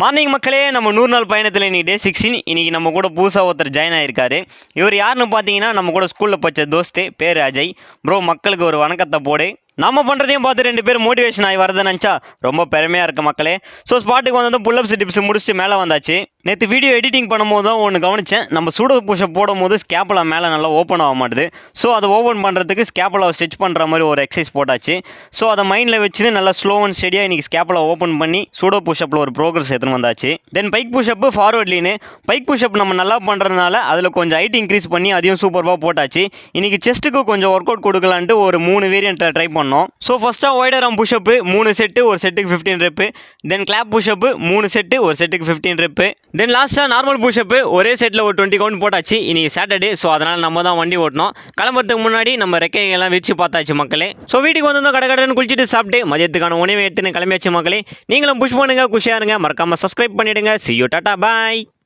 Morning மக்களே, நம்ம 100 நாள் பயணத்தில் இன்னைக்கு டே 16. இன்னைக்கு நம்ம கூட புதுசாக ஒருத்தர் ஜாயின் ஆயிருக்காரு. இவர் யாருன்னு பார்த்தீங்கன்னா, நம்ம கூட ஸ்கூலில் படித்த தோஸ்து, பேர் அஜய். ப்ரோ, மக்களுக்கு ஒரு வணக்கத்தை போடு. நம்ம பண்ணுறதையும் பார்த்து 2 பேர் மோட்டிவேஷன் ஆகி வரதை நினச்சா ரொம்ப பெருமையாக இருக்குது மக்களே. ஸோ ஸ்பாட்டுக்கு வந்ததும் புல்லப்ஸ் டிப்ஸ் முடிச்சுட்டு மேலே வந்தாச்சு. நேற்று வீடியோ எடிட்டிங் பண்ணும்போது தான் ஒன்று கவனித்தேன். நம்ம சூடோ புஷ்அப் போடும்போது ஸ்கேப்புலா மேலே நல்லா ஓப்பன் ஆக மாட்டுது. ஸோ அதை ஓப்பன் பண்ணுறதுக்கு ஸ்கேப்புலாவை ஸ்டிச் பண்ணுற மாதிரி ஒரு எக்ஸசைஸ் போட்டாச்சு. ஸோ அதை மைண்டில் வச்சுட்டு நல்லா ஸ்லோ அண்ட் ஸ்டெடியாக இன்றைக்கி ஸ்கேப்புலா ஓப்பன் பண்ணி சூடோ புஷ்அப்பில் ஒரு ப்ரோக்ரஸ் எடுத்துன்னு வந்தாச்சு. Then bike pushup, forward lean. Bike pushup நம்ம நல்லா பண்ணுறதுனால அதில் கொஞ்சம் ஹைட் இன்க்ரீஸ் பண்ணி அதையும் சூப்பராக போட்டாச்சு. இன்றைக்கி செஸ்ட்டுக்கு கொஞ்சம் ஒர்க் அவுட் கொடுக்கலான்ட்டு ஒரு 3 வேரியண்ட்டில் ட்ரை பண்ணோம். ஸோ ஃபஸ்ட்டாக ஒய்டர் ஆர்ம் புஷ்அப்பு 3 செட்டு, ஒரு செட்டுக்கு 15 ரெப்பு. தென் கிளாப் புஷ்அப்பு 3 செட்டு, ஒரு செட்டுக்கு 15 ரெப்பு. தென் லாஸ்ட்டாக நார்மல் புஷ்அப்பு ஒரே செட்டில் ஒரு 20 கவுண்ட் போட்டாச்சு. இன்றைக்கி சாட்டர்டே, ஸோ அதனால் நம்ம தான் வண்டி ஓட்டணும். கிளம்புறதுக்கு முன்னாடி நம்ம ரெக்கையெல்லாம் விரிச்சு பார்த்தாச்சு மக்களே. ஸோ வீட்டுக்கு வந்தோம், கடை குளிச்சுட்டு சாப்பிட்டு மதியத்துக்கான உணவை எடுத்துன்னு கிளம்பியாச்சு மக்களே. நீங்களும் புஷ் பண்ணுங்கள், குஷியாக இருங்க. மறக்காமல் சப்ஸ்கிரைப் பண்ணிவிடுங்க. See you, tata, bye.